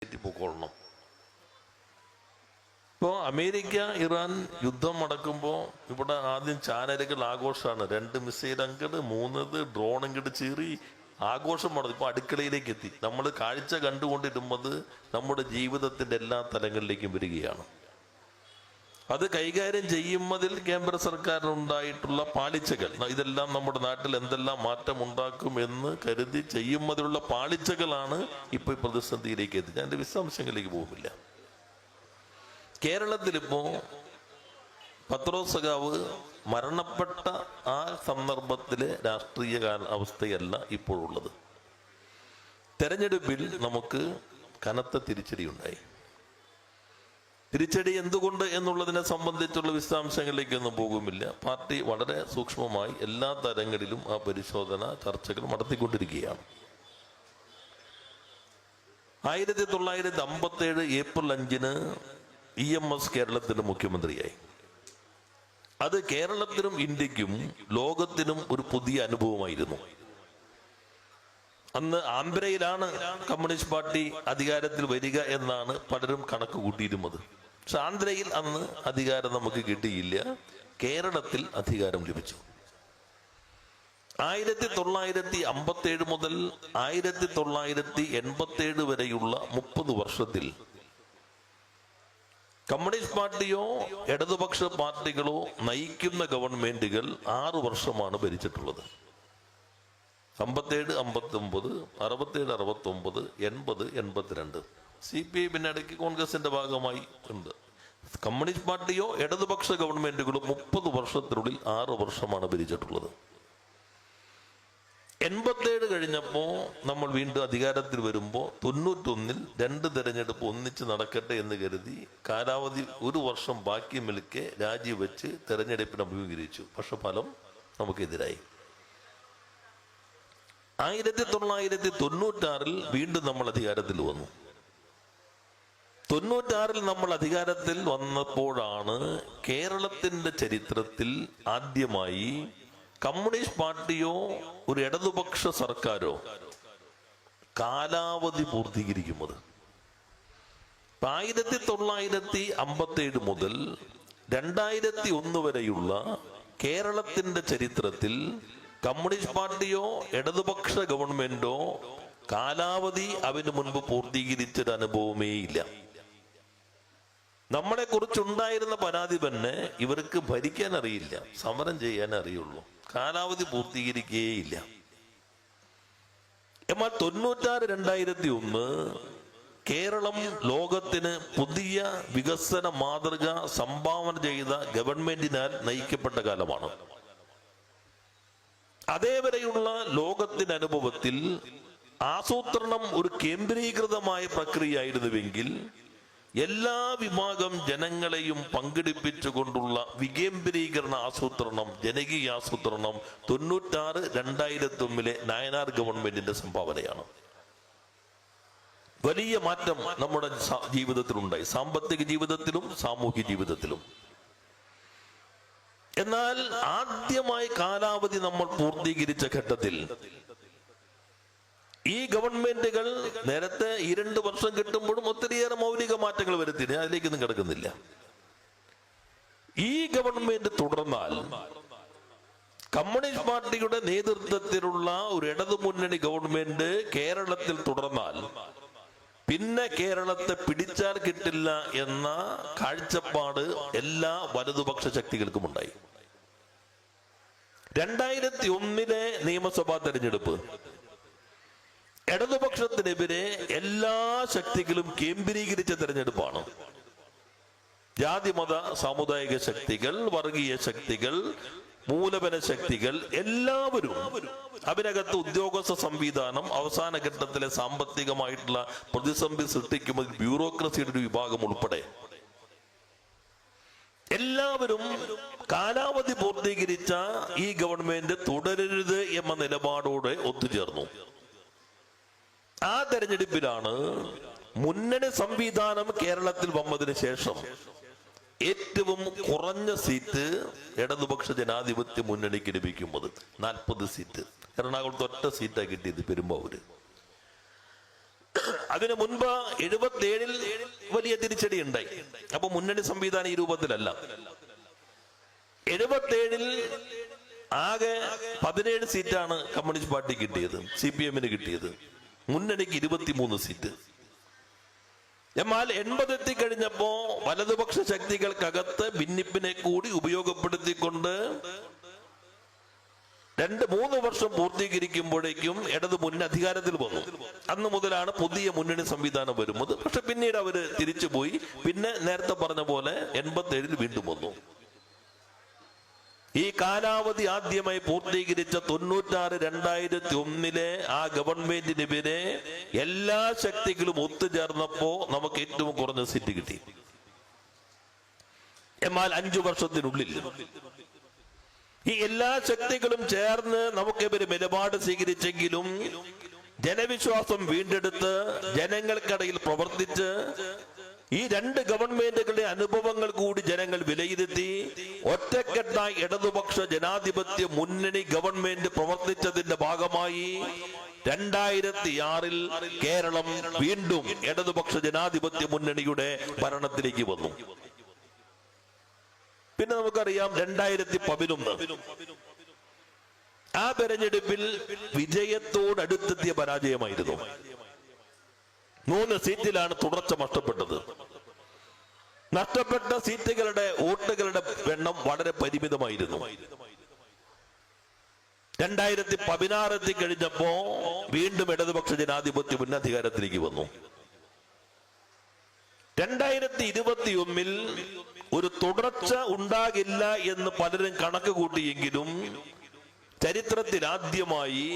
പൊക്കോളണം. ഇപ്പോൾ America Iran യുദ്ധം നടക്കുമ്പോൾ ഇവിടെ ആദ്യം ചാനലുകൾ ആഘോഷമാണ്. 2 മിസൈൽ അങ്ങട്, 3 ഡ്രോൺ ഇങ്ങോട്ട് ചീറി ആഘോഷം നടന്നു. ഇപ്പോൾ അടുക്കളയിലേക്ക് എത്തി. നമ്മൾ കാഴ്ച കണ്ടുകൊണ്ടിരുന്നത് നമ്മുടെ ജീവിതത്തിൻ്റെ എല്ലാ തലങ്ങളിലേക്കും വരികയാണ്. അത് കൈകാര്യം ചെയ്യുന്നതിൽ കേന്ദ്ര സർക്കാരിനുണ്ടായിട്ടുള്ള പാളിച്ചകൾ, ഇതെല്ലാം നമ്മുടെ നാട്ടിൽ എന്തെല്ലാം മാറ്റമുണ്ടാക്കും എന്ന് കരുതി ചെയ്യുന്നതിലുള്ള പാളിച്ചകളാണ് ഇപ്പോൾ ഈ പ്രതിസന്ധിയിലേക്ക് എത്തി. ഞാൻ എൻ്റെ വിശദാംശങ്ങളിലേക്ക് പോകുന്നില്ല. കേരളത്തിലിപ്പോൾ പത്രോസ് സഖാവ് മരണപ്പെട്ട ആ സന്ദർഭത്തിലെ രാഷ്ട്രീയ അവസ്ഥയല്ല ഇപ്പോഴുള്ളത്. തെരഞ്ഞെടുപ്പിൽ നമുക്ക് കനത്ത തിരിച്ചടിയുണ്ടായി. തിരിച്ചടി എന്തുകൊണ്ട് എന്നുള്ളതിനെ സംബന്ധിച്ചുള്ള വിശദാംശങ്ങളിലേക്കൊന്നും പോകുമില്ല. പാർട്ടി വളരെ സൂക്ഷ്മമായി എല്ലാ തലങ്ങളിലും ആ പരിശോധന ചർച്ചകൾ നടത്തിക്കൊണ്ടിരിക്കുകയാണ്. 1957 ഏപ്രിൽ 5 EMS കേരളത്തിന്റെ മുഖ്യമന്ത്രിയായി. അത് കേരളത്തിനും ഇന്ത്യക്കും ലോകത്തിനും ഒരു പുതിയ അനുഭവമായിരുന്നു. അന്ന് ആന്ധ്രയിലാണ് കമ്മ്യൂണിസ്റ്റ് പാർട്ടി അധികാരത്തിൽ വരിക എന്നാണ് പലരും കണക്ക് കൂട്ടിയിരുന്നത്. പക്ഷെ ആന്ധ്രയിൽ അന്ന് അധികാരം നമുക്ക് കിട്ടിയില്ല. കേരളത്തിൽ അധികാരം ലഭിച്ചു. 1957 മുതൽ 1987 വരെയുള്ള 30 വർഷത്തിൽ കമ്മ്യൂണിസ്റ്റ് പാർട്ടിയോ ഇടതുപക്ഷ പാർട്ടികളോ നയിക്കുന്ന ഗവൺമെന്റുകൾ 6 വർഷമാണ് ഭരിച്ചിട്ടുള്ളത്. 57, 59, 67, 69, 80, 82. CPI പിന്നെ ഇടയ്ക്ക് കോൺഗ്രസിന്റെ ഭാഗമായി ഉണ്ട്. കമ്മ്യൂണിസ്റ്റ് പാർട്ടിയോ ഇടതുപക്ഷ ഗവൺമെന്റുകളോ 30 വർഷത്തിനുള്ളിൽ 6 വർഷമാണ് ഭരിച്ചിട്ടുള്ളത്. 87 കഴിഞ്ഞപ്പോൾ നമ്മൾ വീണ്ടും അധികാരത്തിൽ വരുമ്പോൾ 91-ൽ 2 തെരഞ്ഞെടുപ്പ് ഒന്നിച്ച് നടക്കട്ടെ എന്ന് കരുതി കാലാവധി 1 വർഷം ബാക്കി നിൽക്കെ രാജിവെച്ച് തെരഞ്ഞെടുപ്പിന് അഭിമുഖീകരിച്ചു. പക്ഷെ ഫലം നമുക്കെതിരായി. 1996-ൽ വീണ്ടും നമ്മൾ അധികാരത്തിൽ വന്നു. 96-ൽ നമ്മൾ അധികാരത്തിൽ വന്നപ്പോഴാണ് കേരളത്തിന്റെ ചരിത്രത്തിൽ ആദ്യമായി കമ്മ്യൂണിസ്റ്റ് പാർട്ടിയോ ഒരു ഇടതുപക്ഷ സർക്കാരോ കാലാവധി പൂർത്തീകരിക്കുന്നത്. 1957 മുതൽ 2001 വരെയുള്ള കേരളത്തിന്റെ ചരിത്രത്തിൽ കമ്മ്യൂണിസ്റ്റ് പാർട്ടിയോ ഇടതുപക്ഷ ഗവൺമെന്റോ കാലാവധി അവന് മുൻപ് പൂർത്തീകരിച്ചൊരു അനുഭവമേ ഇല്ല. നമ്മളെ കുറിച്ചുണ്ടായിരുന്ന പരാതി തന്നെ ഇവർക്ക് ഭരിക്കാൻ അറിയില്ല, സമരം ചെയ്യാൻ അറിയുള്ളൂ, കാലാവധി പൂർത്തീകരിക്കുകയില്ല. എന്നാൽ 96-2001 കേരളം ലോകത്തിന് പുതിയ വികസന മാതൃക സംഭാവന ചെയ്ത ഗവൺമെന്റിനാൽ നയിക്കപ്പെട്ട കാലമാണ്. അതേവരെയുള്ള ലോകത്തിന്റെ അനുഭവത്തിൽ ആസൂത്രണം ഒരു കേന്ദ്രീകൃതമായ പ്രക്രിയയായിരുന്നുവെങ്കിൽ എല്ലാ വിഭാഗം ജനങ്ങളെയും പങ്കെടുപ്പിച്ചുകൊണ്ടുള്ള വികേന്ദ്രീകരണ ആസൂത്രണം, ജനകീയ ആസൂത്രണം 96-2001 നായനാർ ഗവൺമെന്റിന്റെ സംഭാവനയാണ്. വലിയ മാറ്റം നമ്മുടെ ജീവിതത്തിലുണ്ടായി, സാമ്പത്തിക ജീവിതത്തിലും സാമൂഹ്യ ജീവിതത്തിലും. എന്നാൽ ആദ്യമായി കാലാവധി നമ്മൾ പൂർത്തീകരിച്ച ഘട്ടത്തിൽ ഈ ഗവൺമെന്റുകൾ നേരത്തെ 2 വർഷം കിട്ടുമ്പോഴും ഒത്തിരിയേറെ മൗലിക മാറ്റങ്ങൾ വരുത്തില്ല, അതിലേക്കൊന്നും കിടക്കുന്നില്ല. ഈ ഗവൺമെന്റ് തുടർന്നാൽ, കമ്മ്യൂണിസ്റ്റ് പാർട്ടിയുടെ നേതൃത്വത്തിലുള്ള ഒരു ഇടതുമുന്നണി ഗവൺമെന്റ് കേരളത്തിൽ തുടർന്നാൽ പിന്നെ കേരളത്തെ പിടിച്ചാൽ കിട്ടില്ല എന്ന കാഴ്ചപ്പാട് എല്ലാ വലതുപക്ഷ ശക്തികൾക്കും ഉണ്ടായി. 2001 നിയമസഭാ തെരഞ്ഞെടുപ്പ് ഇടതുപക്ഷത്തിനെതിരെ എല്ലാ ശക്തികളും കേന്ദ്രീകരിച്ച തെരഞ്ഞെടുപ്പാണ്. ജാതിമത സാമുദായിക ശക്തികൾ, വർഗീയ ശക്തികൾ, മൂലധന ശക്തികൾ എല്ലാവരും, അതിനകത്ത് ഉദ്യോഗസ്ഥ സംവിധാനം, അവസാന ഘട്ടത്തിലെ സാമ്പത്തികമായിട്ടുള്ള പ്രതിസന്ധി സൃഷ്ടിക്കുമ്പോൾ ബ്യൂറോക്രസിയുടെ ഒരു വിഭാഗം ഉൾപ്പെടെ എല്ലാവരും കാലാവധി പൂർത്തീകരിച്ച ഈ ഗവൺമെന്റ് തുടരരുത് എന്ന നിലപാടോടെ ഒത്തുചേർന്നു. ആ തെരഞ്ഞെടുപ്പിലാണ് മുന്നണി സംവിധാനം കേരളത്തിൽ വന്നതിന് ശേഷം ഏറ്റവും കുറഞ്ഞ സീറ്റ് ഇടതുപക്ഷ ജനാധിപത്യ മുന്നണിക്ക് ലഭിക്കുന്നത് 40 സീറ്റ്. എറണാകുളത്ത് ഒറ്റ സീറ്റാണ് കിട്ടിയത്, പെരുമ്പാവൂര്. അതിനു മുൻപ് 77-ൽ വലിയ തിരിച്ചടി ഉണ്ടായി. അപ്പൊ മുന്നണി സംവിധാനം ഈ രൂപത്തിലല്ല. 77-ൽ ആകെ 17 സീറ്റാണ് കമ്മ്യൂണിസ്റ്റ് പാർട്ടി കിട്ടിയത്, CPM-ന് കിട്ടിയത്. മുന്നണിക്ക് 23 സീറ്റ്. എന്നാൽ 80 എത്തിക്കഴിഞ്ഞപ്പോ വലതുപക്ഷ ശക്തികൾക്കകത്ത് ഭിന്നിപ്പിനെ കൂടി ഉപയോഗപ്പെടുത്തിക്കൊണ്ട് 2-3 വർഷം പൂർത്തീകരിക്കുമ്പോഴേക്കും ഇടത് മുന്നണി അധികാരത്തിൽ വന്നു. അന്ന് മുതലാണ് പുതിയ മുന്നണി സംവിധാനം വരുന്നത്. പക്ഷെ പിന്നീട് അവര് തിരിച്ചുപോയി. പിന്നെ നേരത്തെ പറഞ്ഞ പോലെ 87-ൽ വീണ്ടും വന്നു. ഈ കാലാവധി ആദ്യമായി പൂർത്തീകരിച്ച 96-2001-ലെ ആ ഗവൺമെന്റിനെതിരെ എല്ലാ ശക്തികളും ഒത്തുചേർന്നപ്പോ നമുക്ക് ഏറ്റവും കുറഞ്ഞ സീറ്റ് കിട്ടി. എന്നാൽ 5 വർഷത്തിനുള്ളിൽ ഈ എല്ലാ ശക്തികളും ചേർന്ന് നമുക്കെതിരെ നിലപാട് സ്വീകരിച്ചെങ്കിലും ജനവിശ്വാസം വീണ്ടെടുത്ത് ജനങ്ങൾക്കിടയിൽ പ്രവർത്തിച്ച് ഈ 2 ഗവൺമെന്റുകളുടെ അനുഭവങ്ങൾ കൂടി ജനങ്ങൾ വിലയിരുത്തി ഒറ്റക്കെട്ടായി ഇടതുപക്ഷ ജനാധിപത്യ മുന്നണി ഗവൺമെന്റ് പ്രവർത്തിച്ചതിന്റെ ഭാഗമായി 2006-ൽ കേരളം വീണ്ടും ഇടതുപക്ഷ ജനാധിപത്യ മുന്നണിയുടെ ഭരണത്തിലേക്ക് വന്നു. പിന്നെ നമുക്കറിയാം 2011 ആ തെരഞ്ഞെടുപ്പിൽ വിജയത്തോടടുത്തെത്തിയ പരാജയമായിരുന്നു. 3 സീറ്റിലാണ് തുടർച്ച നഷ്ടപ്പെട്ടത്. നഷ്ടപ്പെട്ട സീറ്റുകളുടെ വോട്ടുകളുടെ എണ്ണം വളരെ പരിമിതമായിരുന്നു. 2016 എത്തിക്കഴിഞ്ഞപ്പോ വീണ്ടും ഇടതുപക്ഷ ജനാധിപത്യ മുന്നണി അധികാരത്തിലേക്ക് വന്നു. 2021-ൽ ഒരു തുടർച്ച ഉണ്ടാകില്ല എന്ന് പലരും കണക്ക് കൂട്ടിയെങ്കിലും ചരിത്രത്തിൽ ആദ്യമായി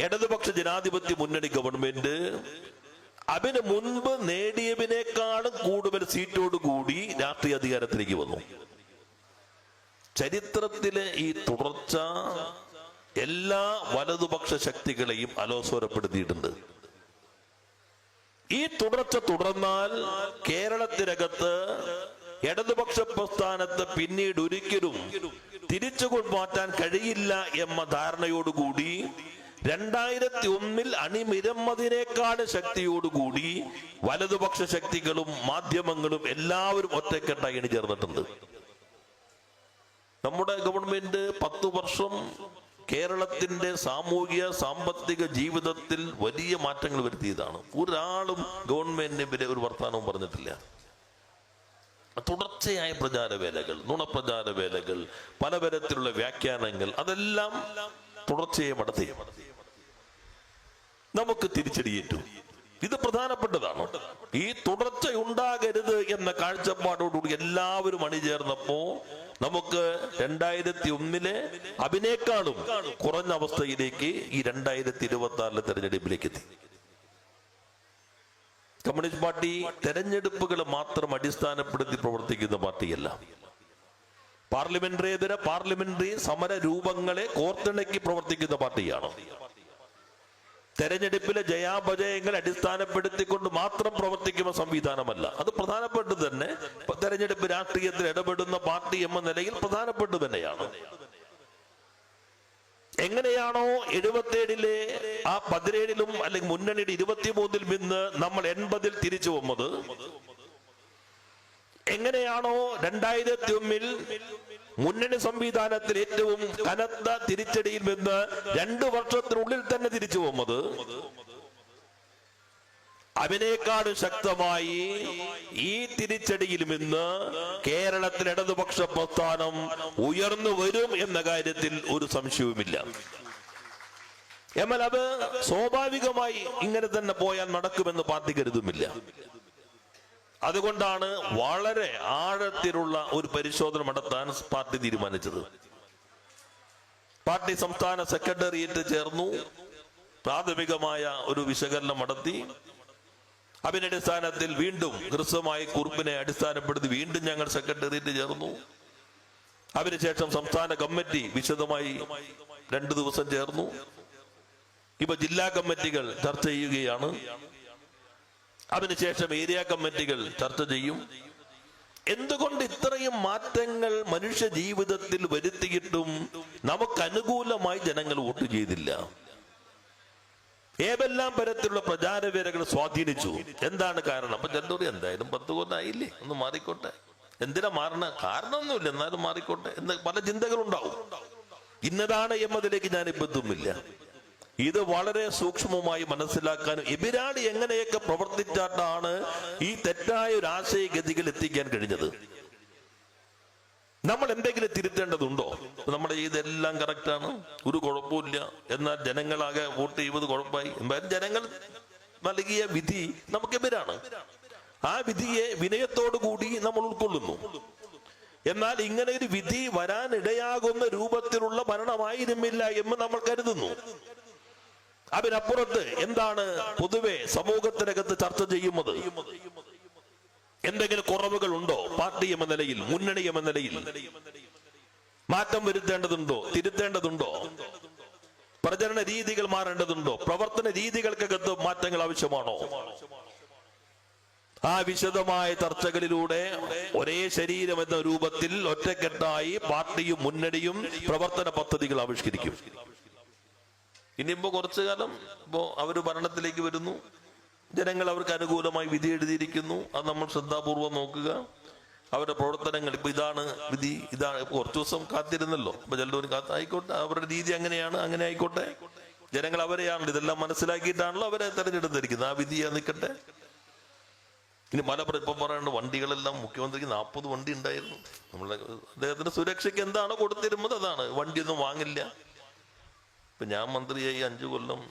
ഇടതുപക്ഷ ജനാധിപത്യ മുന്നണി ഗവൺമെന്റ് അതിന് മുൻപ് നേടിയതിനേക്കാളും കൂടുതൽ സീറ്റോടുകൂടി രാഷ്ട്രീയ അധികാരത്തിലേക്ക് വന്നു. ചരിത്രത്തിലെ ഈ തുടർച്ച എല്ലാ വലതുപക്ഷ ശക്തികളെയും അലോസരപ്പെടുത്തിയിട്ടുണ്ട്. ഈ തുടർച്ച തുടർന്നാൽ കേരളത്തിനകത്ത് ഇടതുപക്ഷ പ്രസ്ഥാനത്ത് പിന്നീട് ഒരിക്കലും തിരിച്ചു മാറ്റാൻ കഴിയില്ല എന്ന ധാരണയോടുകൂടി 2001-ൽ അണിനിരന്നതിനേക്കാൾ ശക്തിയോടുകൂടി വലതുപക്ഷ ശക്തികളും മാധ്യമങ്ങളും എല്ലാവരും ഒറ്റക്കെട്ടായി അണിചേർന്നിട്ടുണ്ട്. നമ്മുടെ ഗവൺമെന്റ് 10 വർഷം കേരളത്തിന്റെ സാമൂഹിക സാമ്പത്തിക ജീവിതത്തിൽ വലിയ മാറ്റങ്ങൾ വരുത്തിയതാണ്. ഒരാളും ഗവൺമെന്റിനെതിരെ ഒരു വർത്തമാനവും പറഞ്ഞിട്ടില്ല. തുടർച്ചയായ പ്രചാരവേലകൾ, നുണപ്രചാരവേലകൾ, പലതരത്തിലുള്ള വ്യാഖ്യാനങ്ങൾ, അതെല്ലാം തുടർച്ചയായി നടത്തി നമുക്ക് തിരിച്ചടിയേറ്റു. ഇത് പ്രധാനപ്പെട്ടതാണ്. ഈ തുടർച്ച ഉണ്ടാകരുത് എന്ന കാഴ്ചപ്പാടോടുകൂടി എല്ലാവരും അണിചേർന്നപ്പോ നമുക്ക് 2001-ലെ അതിനേക്കാളും കുറഞ്ഞ അവസ്ഥയിലേക്ക് ഈ 2026-ലെ തെരഞ്ഞെടുപ്പിലേക്ക് എത്തി. കമ്മ്യൂണിസ്റ്റ് പാർട്ടി തെരഞ്ഞെടുപ്പുകൾ മാത്രം അടിസ്ഥാനപ്പെടുത്തി പ്രവർത്തിക്കുന്ന പാർട്ടിയല്ല. പാർലമെന്ററിയേതര പാർലമെന്ററി സമര രൂപങ്ങളെ കോർത്തിണക്കി പ്രവർത്തിക്കുന്ന പാർട്ടിയാണ്. തെരഞ്ഞെടുപ്പിലെ ജയാപജയങ്ങൾ അടിസ്ഥാനപ്പെടുത്തിക്കൊണ്ട് മാത്രം പ്രവർത്തിക്കുന്ന സംവിധാനമല്ല. അത് പ്രധാനപ്പെട്ടത് തന്നെ. തെരഞ്ഞെടുപ്പ് രാഷ്ട്രീയത്തിൽ ഇടപെടുന്ന പാർട്ടി എന്ന നിലയിൽ പ്രധാനപ്പെട്ടത് തന്നെയാണ്. എങ്ങനെയാണോ 77-ലെ ആ 17-ലും അല്ലെങ്കിൽ മുന്നണിയുടെ 23-ൽ നിന്ന് നമ്മൾ 80-ൽ തിരിച്ചു വന്നത്, എങ്ങനെയാണോ 2001-ൽ മുന്നണി സംവിധാനത്തിൽ ഏറ്റവും കനത്ത തിരിച്ചടിയിൽ നിന്ന് 2 വർഷത്തിനുള്ളിൽ തന്നെ തിരിച്ചു വന്നത്, അതിനേക്കാളും ശക്തമായി ഈ തിരിച്ചടിയിൽ നിന്ന് കേരളത്തിൽ ഇടതുപക്ഷ പ്രസ്ഥാനം ഉയർന്നു വരും എന്ന കാര്യത്തിൽ ഒരു സംശയവുമില്ല. എന്നാൽ അത് സ്വാഭാവികമായി ഇങ്ങനെ തന്നെ പോയാൽ നടക്കുമെന്ന് പാർട്ടി കരുതുമില്ല. അതുകൊണ്ടാണ് വളരെ ആഴത്തിലുള്ള ഒരു പരിശോധന നടത്താൻ പാർട്ടി തീരുമാനിച്ചത്. പാർട്ടി സംസ്ഥാന സെക്രട്ടേറിയറ്റ് ചേർന്നു, പ്രാഥമികമായ ഒരു വിശകലനം നടത്തി. അതിനടിസ്ഥാനത്തിൽ വീണ്ടും ഹ്രസ്വമായി കുറിപ്പിനെ അടിസ്ഥാനപ്പെടുത്തി വീണ്ടും ഞങ്ങൾ സെക്രട്ടേറിയറ്റ് ചേർന്നു. അതിനുശേഷം സംസ്ഥാന കമ്മിറ്റി വിശദമായി 2 ദിവസം ചേർന്നു. ഇപ്പൊ ജില്ലാ കമ്മിറ്റികൾ ചർച്ച ചെയ്യുകയാണ്. അതിനുശേഷം ഏരിയ കമ്മിറ്റികൾ ചർച്ച ചെയ്യും. എന്തുകൊണ്ട് ഇത്രയും മാറ്റങ്ങൾ മനുഷ്യ ജീവിതത്തിൽ വരുത്തിയിട്ടും നമുക്ക് അനുകൂലമായി ജനങ്ങൾ വോട്ട് ചെയ്തില്ല? ഏതെല്ലാം തരത്തിലുള്ള പ്രചാരവേലകൾ സ്വാധീനിച്ചു. എന്താണ് കാരണം? അപ്പൊ ചിലർ എന്തായാലും 10 കൊല്ലായില്ലേ, ഒന്ന് മാറിക്കോട്ടെ. എന്തിനാ മാറണ? കാരണമൊന്നുമില്ല, എന്നാലും മാറിക്കോട്ടെ എന്ന് പല ചിന്തകളുണ്ടാവും. ഇന്നതാണ് എന്നതിലേക്ക് ഞാനിപ്പോ എത്തുന്നില്ല. ഇത് വളരെ സൂക്ഷ്മമായി മനസ്സിലാക്കാനും എബിരാളി എങ്ങനെയൊക്കെ പ്രവർത്തിച്ചാട്ടാണ് ഈ തെറ്റായ ഒരു ആശയഗതികൾ എത്തിക്കാൻ കഴിഞ്ഞത്. നമ്മൾ എന്തെങ്കിലും തിരുത്തേണ്ടതുണ്ടോ? നമ്മുടെ ഇതെല്ലാം കറക്റ്റാണ്, ഒരു കുഴപ്പമില്ല, എന്നാൽ ജനങ്ങളാകെ വോട്ട് ചെയ്തത് കുഴപ്പമായി. എന്തായാലും ജനങ്ങൾ നൽകിയ വിധി നമുക്കെതിരാണ്. ആ വിധിയെ വിനയത്തോടു കൂടി നമ്മൾ ഉൾക്കൊള്ളുന്നു. എന്നാൽ ഇങ്ങനെ ഒരു വിധി വരാനിടയാകുന്ന രൂപത്തിലുള്ള ഭരണമായിരുന്നില്ല എന്ന് നമ്മൾ കരുതുന്നു. അതിനപ്പുറത്ത് എന്താണ് പൊതുവെ സമൂഹത്തിനകത്ത് ചർച്ച ചെയ്യുന്നത്? എന്തെങ്കിലും കുറവുകൾ ഉണ്ടോ? പാർട്ടി എന്ന നിലയിൽ, മുന്നണി എന്ന നിലയിൽ മാറ്റം വരുത്തേണ്ടതുണ്ടോ? തിരുത്തേണ്ടതുണ്ടോ? പ്രചരണ രീതികൾ മാറേണ്ടതുണ്ടോ? പ്രവർത്തന രീതികൾക്കകത്ത് മാറ്റങ്ങൾ ആവശ്യമാണോ? ആ വിശദമായ ചർച്ചകളിലൂടെ ഒരേ ശരീരം എന്ന രൂപത്തിൽ ഒറ്റക്കെട്ടായി പാർട്ടിയും മുന്നണിയും പ്രവർത്തന പദ്ധതികൾ ആവിഷ്കരിക്കും. ഇനിയിപ്പോ കുറച്ചു കാലം ഇപ്പോ അവര് ഭരണത്തിലേക്ക് വരുന്നു, ജനങ്ങൾ അവർക്ക് അനുകൂലമായി വിധി എഴുതിയിരിക്കുന്നു. അത് നമ്മൾ ശ്രദ്ധാപൂർവം നോക്കുക. അവരുടെ പ്രവർത്തനങ്ങൾ ഇപ്പൊ ഇതാണ് വിധി, ഇതാണ്. കുറച്ചു ദിവസം കാത്തിരുന്നല്ലോ, അപ്പൊ ചിലരും ആയിക്കോട്ടെ, അവരുടെ രീതി അങ്ങനെയാണ്, അങ്ങനെ ആയിക്കോട്ടെ. ജനങ്ങൾ അവരെയാണല്ലോ ഇതെല്ലാം മനസ്സിലാക്കിയിട്ടാണല്ലോ അവരെ തെരഞ്ഞെടുത്തിരിക്കുന്നത്. ആ വിധിയാ നിൽക്കട്ടെ. ഇനി ഇപ്പൊ പറയേണ്ട വണ്ടികളെല്ലാം മുഖ്യമന്ത്രിക്ക് 40 വണ്ടി ഉണ്ടായിരുന്നു. നമ്മളെ അദ്ദേഹത്തിന്റെ സുരക്ഷയ്ക്ക് എന്താണോ കൊടുത്തിരുന്നത് അതാണ്. വണ്ടിയൊന്നും വാങ്ങില്ല. ഇപ്പൊ ഞാൻ മന്ത്രിയായി 5 കൊല്ലം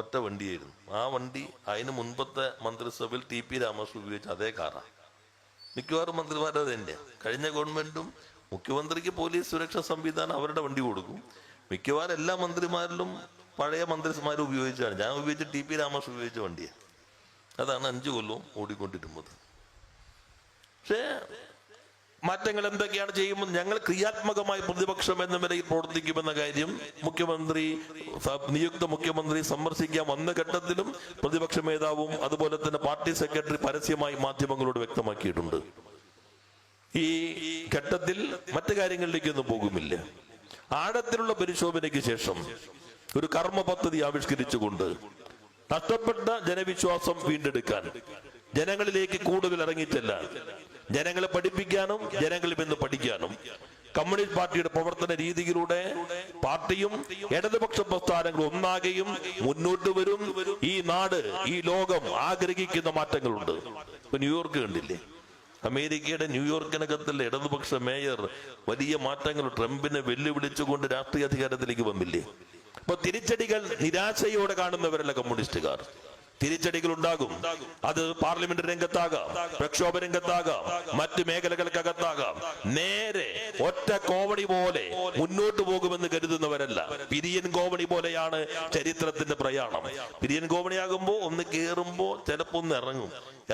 ഒറ്റ വണ്ടിയായിരുന്നു. ആ വണ്ടി അതിന് മുൻപത്തെ മന്ത്രിസഭയിൽ TP രാമകൃഷ്ണൻ ഉപയോഗിച്ച അതേ കാറാണ്. മിക്കവാറും മന്ത്രിമാരും അത് തന്നെയാണ്. കഴിഞ്ഞ ഗവൺമെന്റും മുഖ്യമന്ത്രിക്ക് പോലീസ് സുരക്ഷാ സംവിധാനം അവരുടെ വണ്ടി കൊടുക്കും. മിക്കവാറും എല്ലാ മന്ത്രിമാരിലും പഴയ മന്ത്രിമാരും ഉപയോഗിച്ചാണ്. ഞാൻ ഉപയോഗിച്ച TP രാമകൃഷ്ണൻ ഉപയോഗിച്ച വണ്ടിയാണ്. അതാണ് 5 കൊല്ലവും ഓടിക്കൊണ്ടിരുന്നത്. പക്ഷേ മാറ്റങ്ങൾ എന്തൊക്കെയാണ് ചെയ്യുമ്പോൾ ഞങ്ങൾ ക്രിയാത്മകമായി പ്രതിപക്ഷം എന്ന നിലയിൽ പ്രവർത്തിക്കുമെന്ന കാര്യം നിയുക്ത മുഖ്യമന്ത്രി സന്ദർശിക്കാൻ വന്ന ഘട്ടത്തിലും പ്രതിപക്ഷ നേതാവും അതുപോലെ തന്നെ പാർട്ടി സെക്രട്ടറി പരസ്യമായി മാധ്യമങ്ങളോട് വ്യക്തമാക്കിയിട്ടുണ്ട്. ഈ ഘട്ടത്തിൽ മറ്റു കാര്യങ്ങളിലേക്കൊന്നും പോകുമില്ല. ആഴത്തിലുള്ള പരിശോധനയ്ക്ക് ശേഷം ഒരു കർമ്മ പദ്ധതി ആവിഷ്കരിച്ചുകൊണ്ട് നഷ്ടപ്പെട്ട ജനവിശ്വാസം വീണ്ടെടുക്കാൻ, ജനങ്ങളിലേക്ക് കൂടുതൽ ഇറങ്ങിച്ചെല്ലാൻ, ജനങ്ങളെ പഠിപ്പിക്കാനും ജനങ്ങളിൽ നിന്ന് പഠിക്കാനും കമ്മ്യൂണിസ്റ്റ് പാർട്ടിയുടെ പ്രവർത്തന രീതിയിലൂടെ പാർട്ടിയും ഇടതുപക്ഷ പ്രസ്ഥാനങ്ങളും ഒന്നാകെയും മുന്നോട്ട് വരും. ഈ നാട്, ഈ ലോകം ആഗ്രഹിക്കുന്ന മാറ്റങ്ങളുണ്ട്. ഇപ്പൊ ന്യൂയോർക്ക് കണ്ടില്ലേ? അമേരിക്കയുടെ ന്യൂയോർക്കിനകത്തുള്ള ഇടതുപക്ഷ മേയർ വലിയ മാറ്റങ്ങൾ ട്രംപിനെ വെല്ലുവിളിച്ചുകൊണ്ട് രാഷ്ട്രീയ അധികാരത്തിലേക്ക് വന്നില്ലേ? അപ്പൊ തിരിച്ചടികൾ നിരാശയോടെ കാണുന്നവരല്ല കമ്മ്യൂണിസ്റ്റുകാർ. തിരിച്ചടികൾ ഉണ്ടാകും. അത് പാർലമെന്റ് രംഗത്താകാം, പ്രക്ഷോഭ രംഗത്താകാം, മറ്റ് മേഖലകൾക്കകത്താകാം. നേരെ ഒറ്റ കോവണി പോലെ മുന്നോട്ട് പോകുമെന്ന് കരുതുന്നവരല്ല. പിരിയൻ കോവണി പോലെയാണ് ചരിത്രത്തിന്റെ പ്രയാണം. പിരിയൻ കോവണിയാകുമ്പോ ഒന്ന് കേറുമ്പോ ചിലപ്പോ ഒന്ന്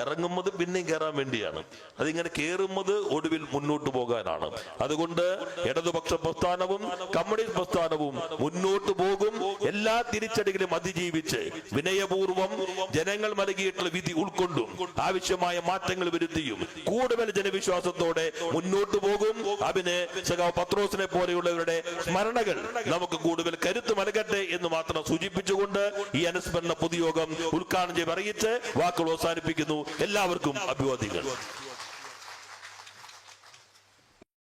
ഇറങ്ങുന്നത് പിന്നെയും കയറാൻ വേണ്ടിയാണ്. അതിങ്ങനെ കേറുന്നത് ഒടുവിൽ മുന്നോട്ട് പോകാനാണ്. അതുകൊണ്ട് ഇടതുപക്ഷ പ്രസ്ഥാനവും കമ്മ്യൂണിസ്റ്റ് പ്രസ്ഥാനവും മുന്നോട്ട് പോകും. എല്ലാ തിരിച്ചടികളും അതിജീവിച്ച് വിനയപൂർവം ജനങ്ങൾ നൽകിയിട്ടുള്ള വിധി ഉൾക്കൊണ്ടും ആവശ്യമായ മാറ്റങ്ങൾ വരുത്തിയും കൂടുതൽ ജനവിശ്വാസത്തോടെ മുന്നോട്ട് പോകും. അതിന് സഖാവ് പത്രോസിനെ പോലെയുള്ളവരുടെ സ്മരണകൾ നമുക്ക് കൂടുതൽ കരുത്ത് നൽകട്ടെ എന്ന് മാത്രം സൂചിപ്പിച്ചുകൊണ്ട് ഈ അനുസ്മരണ പൊതുയോഗം ഉദ്ഘാടനം ചെയ്ത് അറിയിച്ച് വാക്കുകൾ അവസാനിപ്പിക്കുന്നു. എല്ലാവർക്കും അഭിവാദ്യങ്ങൾ.